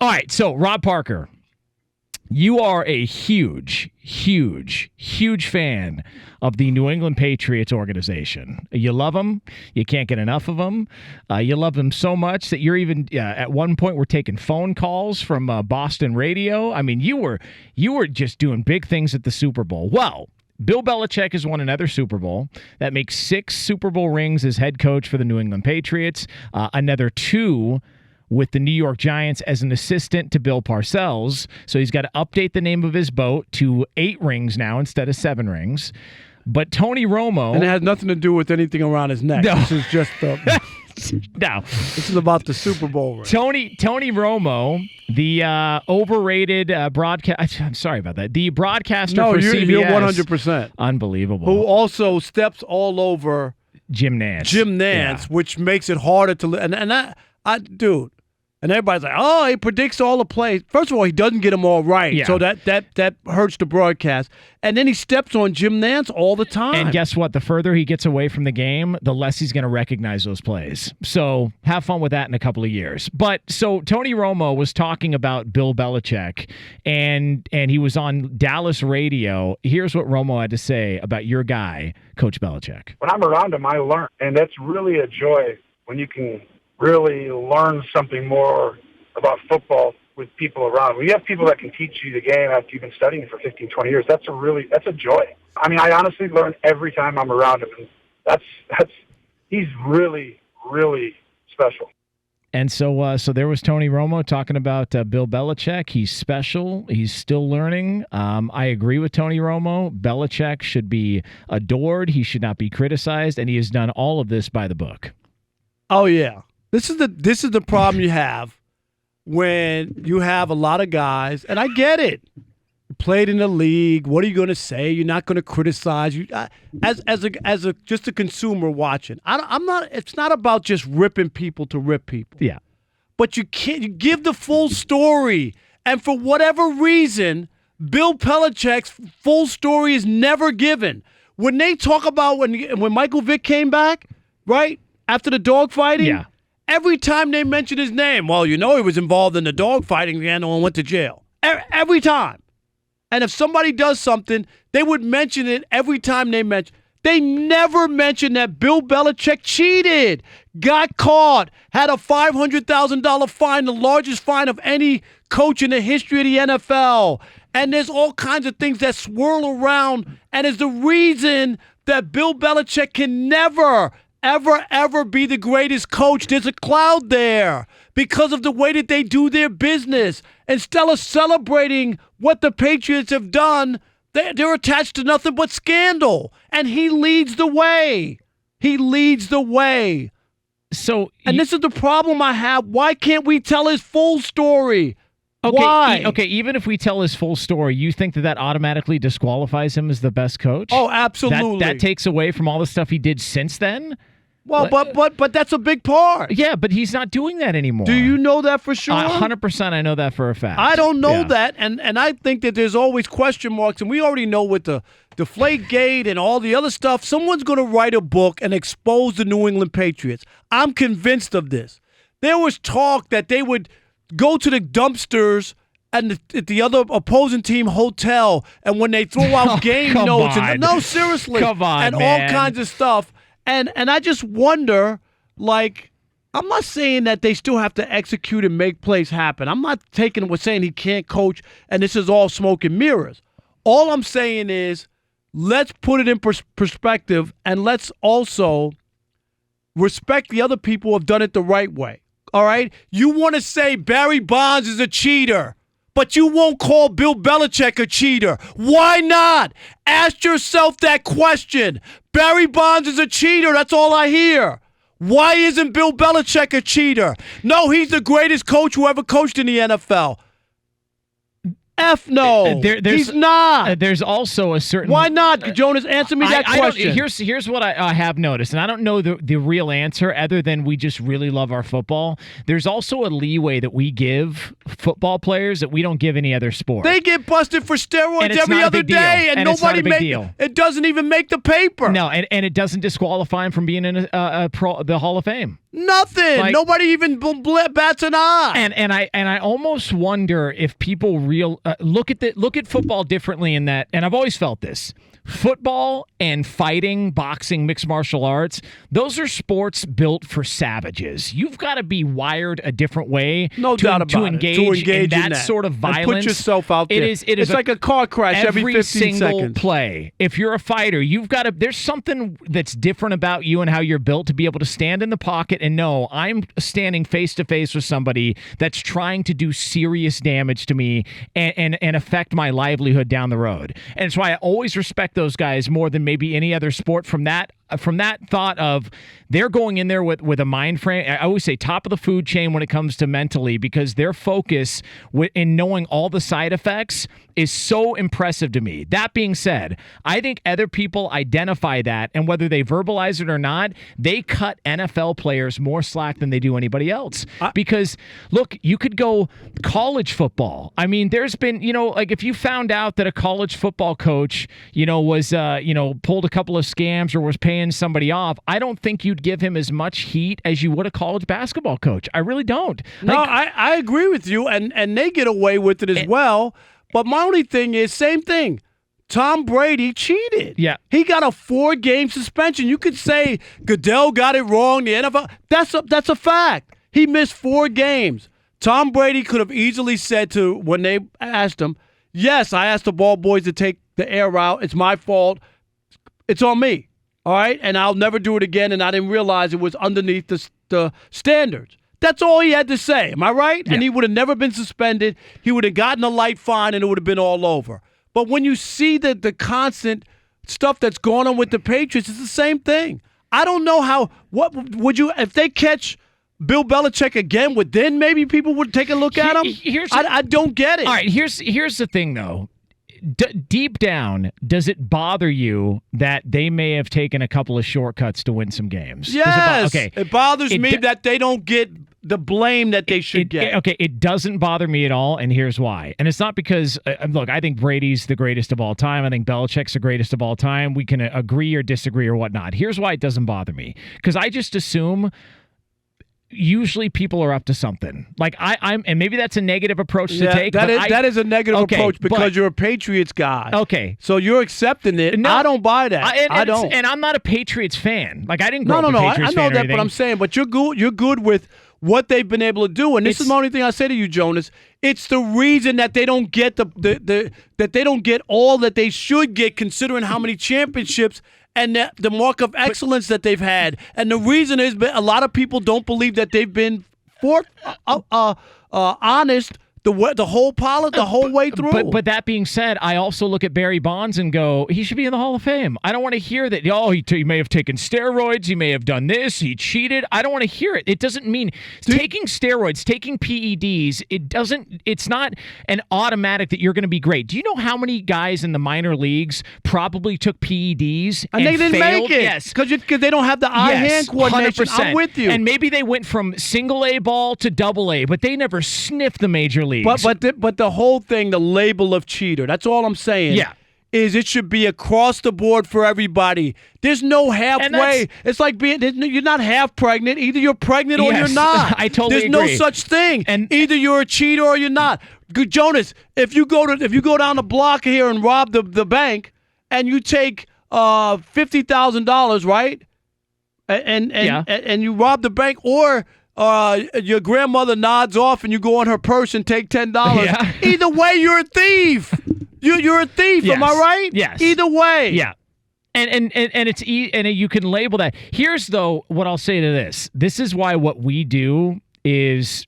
All right, so Rob Parker, you are a huge, huge, huge fan of the New England Patriots organization. You love them. You can't get enough of them. You love them so much that you're even at one point were taking phone calls from Boston radio. I mean, you were just doing big things at the Super Bowl. Well, Bill Belichick has won another Super Bowl. That makes 6 Super Bowl rings as head coach for the New England Patriots. Another 2 with the New York Giants as an assistant to Bill Parcells. So he's got to update the name of his boat to 8 rings now instead of 7 rings. But Tony Romo... And it has nothing to do with anything around his neck. No. This is just... no. This is about the Super Bowl ring. Tony Romo, the overrated broadcast... I'm sorry about that. The broadcaster for CBS... You're 100%. Unbelievable. Who also steps all over... Jim Nantz. Yeah. Which makes it harder to... And dude... And everybody's like, oh, he predicts all the plays. First of all, he doesn't get them all right, so that hurts the broadcast. And then he steps on Jim Nantz all the time. And guess what? The further he gets away from the game, the less he's going to recognize those plays. So have fun with that in a couple of years. But so Tony Romo was talking about Bill Belichick, and he was on Dallas radio. Here's what Romo had to say about your guy, Coach Belichick. When I'm around him, I learn, and that's really a joy when you can really learn something more about football with people around. When you have people that can teach you the game after you've been studying it for 15, 20 years, that's a joy. I mean, I honestly learn every time I'm around him, and he's really, really special. And so there was Tony Romo talking about Bill Belichick. He's special. He's still learning. I agree with Tony Romo. Belichick should be adored. He should not be criticized, and he has done all of this by the book. Oh, yeah. This is the problem you have when you have a lot of guys, and I get it. You played in the league. What are you going to say? You're not going to criticize. You as just a consumer watching. I'm not. It's not about just ripping people to rip people. Yeah, but you give the full story, and for whatever reason, Bill Belichick's full story is never given. When they talk about when Michael Vick came back, right after the dogfighting, yeah. Every time they mention his name, well, he was involved in the dogfighting and went to jail. Every time. And if somebody does something, they would mention it every time they mention. They never mention that Bill Belichick cheated, got caught, had a $500,000 fine, the largest fine of any coach in the history of the NFL. And there's all kinds of things that swirl around, and is the reason that Bill Belichick can never ever be the greatest coach. There's a cloud there because of the way that they do their business. Instead of celebrating what the Patriots have done, they're attached to nothing but scandal. And he leads the way. He leads the way. And this is the problem I have. Why can't we tell his full story? Okay, Why? Okay, even if we tell his full story, you think that automatically disqualifies him as the best coach? Oh, absolutely. That takes away from all the stuff he did since then? Well, but that's a big part. Yeah, but he's not doing that anymore. Do you know that for sure? 100% I know that for a fact. I don't know that, and I think that there's always question marks, and we already know with the Deflategate and all the other stuff, someone's going to write a book and expose the New England Patriots. I'm convinced of this. There was talk that they would go to the dumpsters and the other opposing team hotel, and when they throw out game notes, seriously, come on, and man. all kinds of stuff. And I just wonder, I'm not saying that they still have to execute and make plays happen. I'm not saying he can't coach and this is all smoke and mirrors. All I'm saying is let's put it in perspective, and let's also respect the other people who have done it the right way. All right? You want to say Barry Bonds is a cheater, but you won't call Bill Belichick a cheater. Why not? Ask yourself that question. Barry Bonds is a cheater. That's all I hear. Why isn't Bill Belichick a cheater? No, he's the greatest coach who ever coached in the NFL. No. He's not. There's also a certain... Why not? Jonas, answer me that question. Here's what I have noticed, and I don't know the real answer other than we just really love our football. There's also a leeway that we give football players that we don't give any other sport. They get busted for steroids every other day, and nobody it doesn't even make the paper. No, and it doesn't disqualify him from being in the Hall of Fame. Nothing. Like, Nobody even bats an eye. And I almost wonder if people look at football differently in that. And I've always felt this. Football and fighting, boxing, mixed martial arts, those are sports built for savages. You've got to be wired a different way No doubt about to it. engage in that sort of violence. And put yourself out there. It's like a car crash every 15 single seconds. play. If you're a fighter, there's something that's different about you and how you're built to be able to stand in the pocket and know I'm standing face to face with somebody that's trying to do serious damage to me and affect my livelihood down the road. And it's why I always respect those guys more than maybe any other sport from that thought of they're going in there with a mind frame. I always say top of the food chain when it comes to mentally, because their focus in knowing all the side effects is so impressive to me. That being said, I think other people identify that, and whether they verbalize it or not, they cut NFL players more slack than they do anybody else. Because, look, you could go college football. I mean, there's been, like if you found out that a college football coach, was, pulled a couple of scams or was paying somebody off, I don't think you'd give him as much heat as you would a college basketball coach. I really don't. No, I agree with you, and they get away with it as well. But my only thing is, same thing. Tom Brady cheated. Yeah. He got a 4-game suspension. You could say Goodell got it wrong, the NFL. That's a fact. He missed 4 games. Tom Brady could have easily said when they asked him, yes, I asked the ball boys to take the air out. It's my fault. It's on me. All right? And I'll never do it again, and I didn't realize it was underneath the standards. That's all he had to say. Am I right? Yeah. And he would have never been suspended. He would have gotten a light fine, and it would have been all over. But when you see the constant stuff that's going on with the Patriots, it's the same thing. I don't know what would you, if they catch Bill Belichick again, then maybe people would take a look at him? I don't get it. All right, here's the thing, though. Deep down, does it bother you that they may have taken a couple of shortcuts to win some games? Yes. It bothers me that they don't get the blame that they should get. Okay, it doesn't bother me at all, and here's why. And it's not because, look, I think Brady's the greatest of all time. I think Belichick's the greatest of all time. We can agree or disagree or whatnot. Here's why it doesn't bother me. Because I just assume usually people are up to something. Like I'm, and maybe that's a negative approach to take. That is a negative approach because you're a Patriots guy. Okay, so you're accepting it. No, I don't buy that. I don't. And I'm not a Patriots fan. Like I didn't grow up a Patriots fan. I know that, but I'm saying, but you're good with what they've been able to do. And this is the only thing I say to you, Jonas. It's the reason that they don't get that they don't get all that they should get, considering how many championships and the mark of excellence that they've had. And the reason is a lot of people don't believe that they've been honest the whole way through. But that being said, I also look at Barry Bonds and go, he should be in the Hall of Fame. I don't want to hear that, he may have taken steroids, he may have done this, he cheated. I don't want to hear it. It doesn't mean taking steroids, taking PEDs, it's not an automatic that you're going to be great. Do you know how many guys in the minor leagues probably took PEDs and they didn't failed? Make it? Yes. Because they don't have the eye-hand coordination. 100%. I'm with you. And maybe they went from single A ball to double A, but they never sniffed the major leagues. But the whole thing, the label of cheater, that's all I'm saying. Yeah. Is it should be across the board for everybody. There's no halfway. It's like you're not half pregnant. Either you're pregnant or you're not. I totally agree. There's no such thing. And either you're a cheater or you're not. Jonas, if you go down the block here and rob the bank and you take $50,000, right? And you rob the bank, or your grandmother nods off and you go on her purse and take $10. Yeah. Either way, you're a thief. You're a thief. Yes. Am I right? Yes. Either way. Yeah. And it's and you can label that. Here's though what I'll say to this. This is why what we do is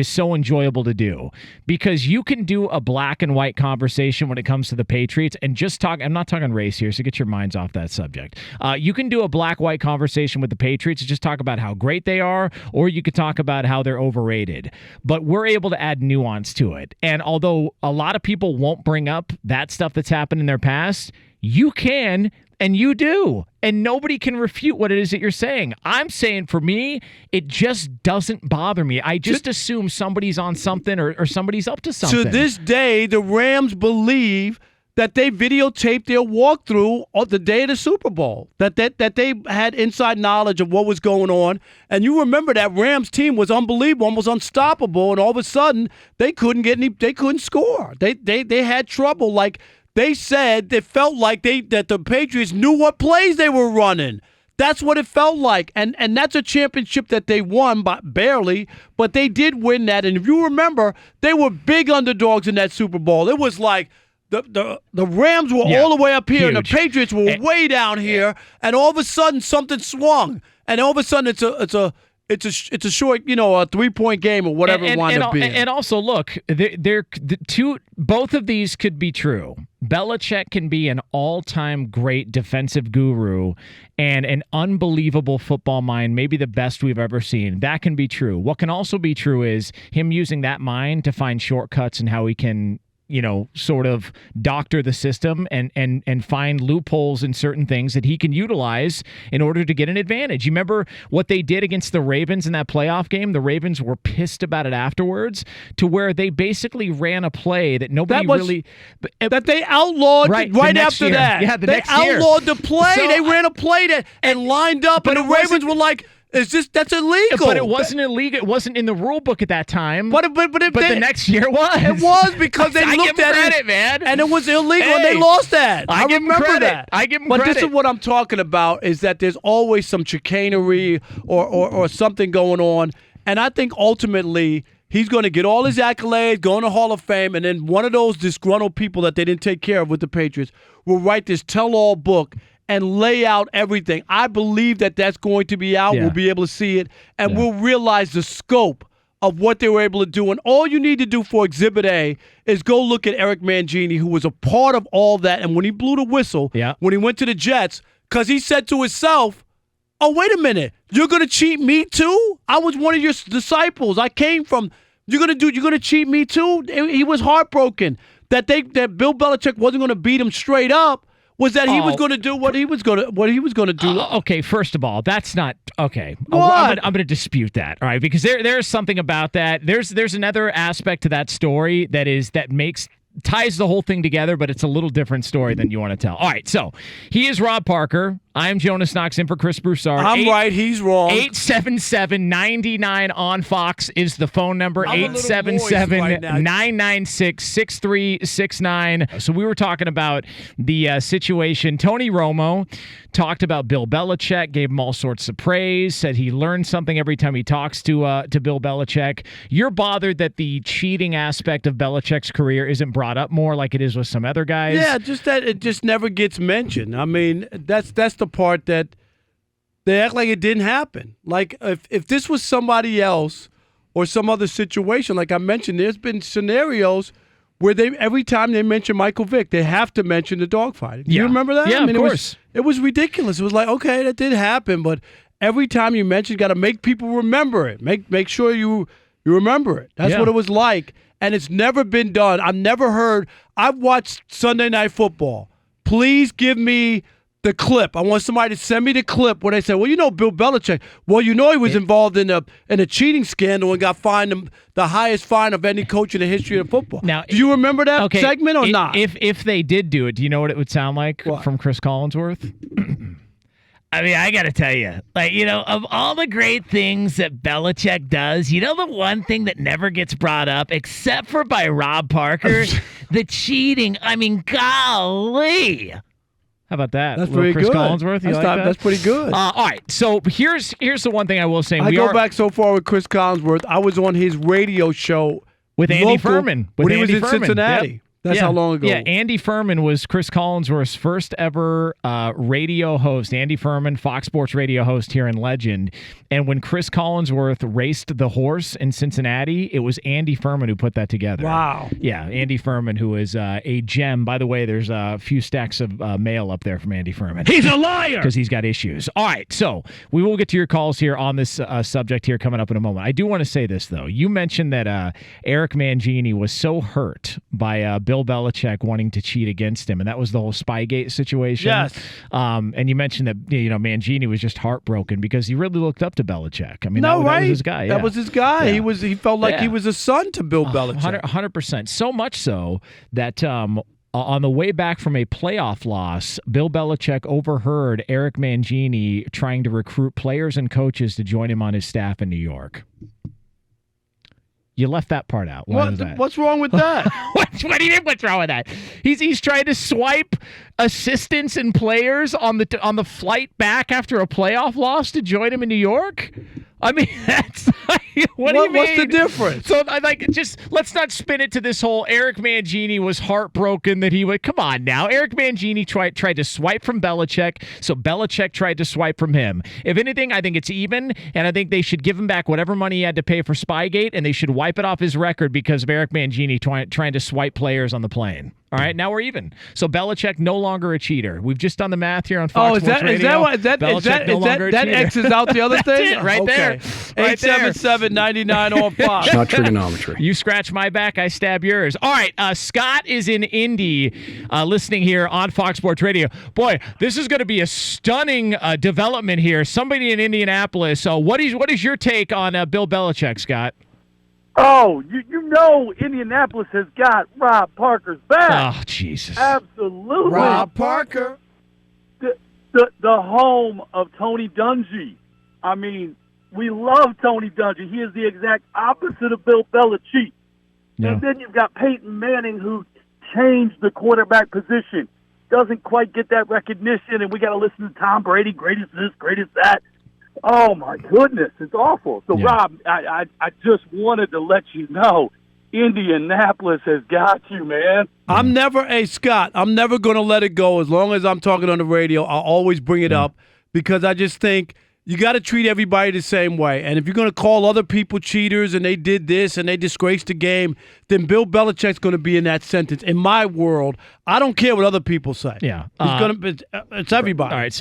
so enjoyable to do, because you can do a black and white conversation when it comes to the Patriots and just talk. I'm not talking race here, so get your minds off that subject. You can do a black-white conversation with the Patriots and just talk about how great they are, or you could talk about how they're overrated. But we're able to add nuance to it. And although a lot of people won't bring up that stuff that's happened in their past, you can. And you do. And nobody can refute what it is that you're saying. I'm saying, for me, it just doesn't bother me. I just assume somebody's on something or somebody's up to something. To this day, the Rams believe that they videotaped their walkthrough on the day of the Super Bowl, that they had inside knowledge of what was going on. And you remember that Rams team was unbelievable, almost unstoppable, and all of a sudden they couldn't score. They had trouble. Like they said, it felt like that the Patriots knew what plays they were running. That's what it felt like. And that's a championship that they won, but barely, but they did win that. And if you remember, they were big underdogs in that Super Bowl. It was like the Rams were all the way up here, and the Patriots were way down here, and all of a sudden something swung, and all of a sudden it's a short, a 3-point game or whatever it wound up being. And also, look, both of these could be true. Belichick can be an all-time great defensive guru and an unbelievable football mind, maybe the best we've ever seen. That can be true. What can also be true is him using that mind to find shortcuts and how he can sort of doctor the system and find loopholes in certain things that he can utilize in order to get an advantage. You remember what they did against the Ravens in that playoff game? The Ravens were pissed about it afterwards, to where they basically ran a play that nobody that they outlawed right after year. that. Yeah, they outlawed the play. So, they ran a play and lined up, and the Ravens were like, that's illegal. But it wasn't illegal. It wasn't in the rule book at that time. But the next year was. It was because they looked at credit, man. And it was illegal, and they lost that. I remember that. I give them credit. But this is what I'm talking about, is that there's always some chicanery or something going on. And I think ultimately he's going to get all his accolades, go in the Hall of Fame, and then one of those disgruntled people that they didn't take care of with the Patriots will write this tell-all book and lay out everything. I believe that that's going to be out. Yeah. We'll be able to see it, and we'll realize the scope of what they were able to do. And all you need to do for Exhibit A is go look at Eric Mangini, who was a part of all that. And when he blew the whistle, when he went to the Jets, because he said to himself, oh, wait a minute, you're going to cheat me too? I was one of your disciples. I came from, you're going to cheat me too? He was heartbroken that Bill Belichick wasn't going to beat him straight up. Was that he was going to do what he was going to do? Okay, first of all, that's not okay. What? I'm going to dispute that, all right? Because there's something about that. There's another aspect to that story that ties the whole thing together, but it's a little different story than you want to tell. All right, so he is Rob Parker. I'm Jonas Knox in for Chris Broussard. I'm right. He's wrong. 877-99 on Fox is the phone number. 877-996-6369. So we were talking about the situation. Tony Romo talked about Bill Belichick, gave him all sorts of praise, said he learns something every time he talks to Bill Belichick. You're bothered that the cheating aspect of Belichick's career isn't brought up more like it is with some other guys? Yeah, just that it just never gets mentioned. I mean, that's the part that they act like it didn't happen. Like if this was somebody else or some other situation, like I mentioned, there's been scenarios where every time they mention Michael Vick, they have to mention the dogfighting. Do you remember that? Yeah, of course. It was ridiculous. It was like, okay, that did happen, but every time you mention, you got to make people remember it. Make sure you remember it. That's what it was like, and it's never been done. I've watched Sunday Night Football. Please give me the clip. I want somebody to send me the clip where they say, well, Bill Belichick. Well, he was involved in a cheating scandal and got fined the highest fine of any coach in the history of football. Now, do you remember that segment or not? If they did do it, do you know what it would sound like from Chris Collinsworth? I mean, I got to tell you, of all the great things that Belichick does, the one thing that never gets brought up, except for by Rob Parker, the cheating. I mean, golly. How about that? That's pretty Chris good. Collinsworth, you like that? That's pretty good. All right, so here's the one thing I will say. I go back so far with Chris Collinsworth. I was on his radio show with Andy Furman when he was in Cincinnati. Yep. That's how long ago. Yeah, Andy Furman was Chris Collinsworth's first ever radio host. Andy Furman, Fox Sports radio host here in Legend. And when Chris Collinsworth raced the horse in Cincinnati, it was Andy Furman who put that together. Wow. Yeah, Andy Furman, who is a gem. By the way, there's a few stacks of mail up there from Andy Furman. He's a liar! Because he's got issues. All right, so we will get to your calls here on this subject here coming up in a moment. I do want to say this, though. You mentioned that Eric Mangini was so hurt by Bill Belichick wanting to cheat against him, and that was the whole Spygate situation. Yes. And you mentioned that Mangini was just heartbroken because he really looked up to Belichick. I mean, that was his guy. That was his guy. Yeah. He felt like he was a son to Bill Belichick. 100%. So much so that On the way back from a playoff loss, Bill Belichick overheard Eric Mangini trying to recruit players and coaches to join him on his staff in New York. You left that part out. Why was that? What's wrong with that? What do you mean? What's wrong with that? He's trying to swipe assistants and players on the flight back after a playoff loss to join him in New York. I mean, that's what do you mean? What's the difference? So, just let's not spin it to this whole Eric Mangini was heartbroken that he would. Come on now, Eric Mangini tried to swipe from Belichick, so Belichick tried to swipe from him. If anything, I think it's even, and I think they should give him back whatever money he had to pay for Spygate, and they should wipe it off his record because of Eric Mangini trying to swipe players on the plane. All right, now we're even. So Belichick no longer a cheater. We've just done the math here on Fox Sports Radio. That X's out the other thing? That's it, right there. Right 877-99 on Fox. Not trigonometry. You scratch my back, I stab yours. All right, Scott is in Indy listening here on Fox Sports Radio. Boy, this is going to be a stunning development here. Somebody in Indianapolis. What is your take on Bill Belichick, Scott? Oh, you know Indianapolis has got Rob Parker's back. Oh, Jesus. Absolutely. Rob Parker. The home of Tony Dungy. I mean, we love Tony Dungy. He is the exact opposite of Bill Belichick. No. And then you've got Peyton Manning, who changed the quarterback position. Doesn't quite get that recognition, and we got to listen to Tom Brady, great as this, great as that. Oh, my goodness, it's awful. So, Yeah. Rob, I just wanted to let you know Indianapolis has got you, man. I'm never going to let it go. As long as I'm talking on the radio, I'll always bring it up because I just think you got to treat everybody the same way. And if you're going to call other people cheaters and they did this and they disgraced the game, then Bill Belichick's going to be in that sentence. In my world, I don't care what other people say. Yeah. It's everybody. All right,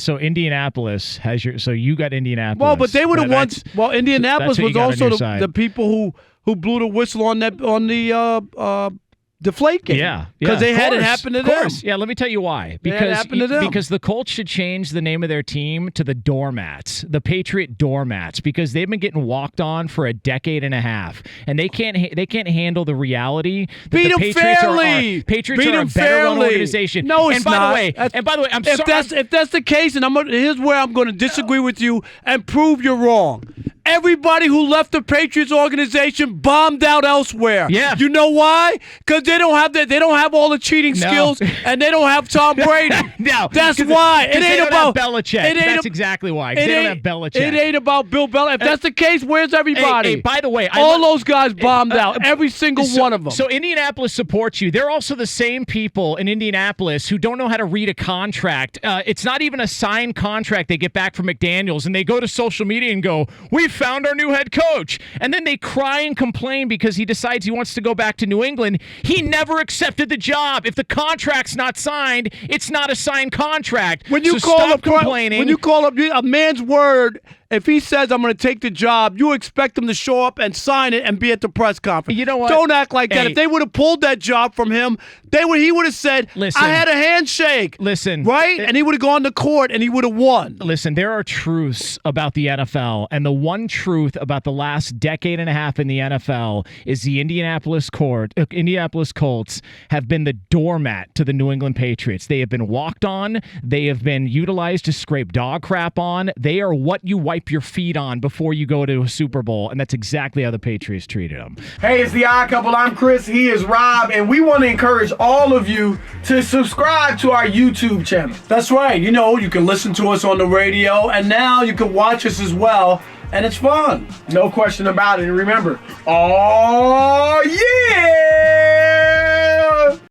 so Indianapolis has your. So you got Indianapolis. Well, but they were the ones. Well, Indianapolis that's what was you got on also your side. the people who blew the whistle on the deflate game. Yeah, because they had it course, happen to of them. course. Yeah, let me tell you why. They had it Because happen to them. because the Colts should change the name of their team to the Doormats, the Patriot Doormats, because they've been getting walked on for a decade and a half, and they can't handle the reality that Beat the them Patriots fairly. Patriots Beat are a them better run fairly. organization. No, it's and by not. The way, I'm If that's the case, and here's where I'm going to disagree with you and prove you're wrong. Everybody who left the Patriots organization bombed out elsewhere. Yeah. You know why? Because they don't have all the cheating skills, and they don't have Tom Brady. No, that's why. It they ain't don't about have Belichick. That's exactly why. 'cause They don't have Belichick. It ain't about Bill Belichick. If that's the case, where's everybody? Hey, by the way, all those guys bombed out. Every single one of them. So Indianapolis supports you. They're also the same people in Indianapolis who don't know how to read a contract. It's not even a signed contract they get back from McDaniels, and they go to social media and go, "We found our new head coach." And then they cry and complain because he decides he wants to go back to New England. He never accepted the job. If the contract's not signed, it's not a signed contract. When you so call stop complaining. when you call up a man's word, if he says I'm going to take the job, you expect him to show up and sign it and be at the press conference. You know what? Don't act like that. Hey. If they would have pulled that job from him, he would have said, Listen. I had a handshake. Listen. Right? And he would have gone to court and he would have won. Listen, there are truths about the NFL, and the one truth about the last decade and a half in the NFL is the Indianapolis Colts have been the doormat to the New England Patriots. They have been walked on. They have been utilized to scrape dog crap on. They are what you wipe your feet on before you go to a Super Bowl, and that's exactly how the Patriots treated them. Hey, it's the Odd Couple. I'm Chris. He is Rob, and we want to encourage all of you to subscribe to our YouTube channel. That's right. You know, you can listen to us on the radio, and now you can watch us as well, and it's fun. No question about it. And remember, oh yeah!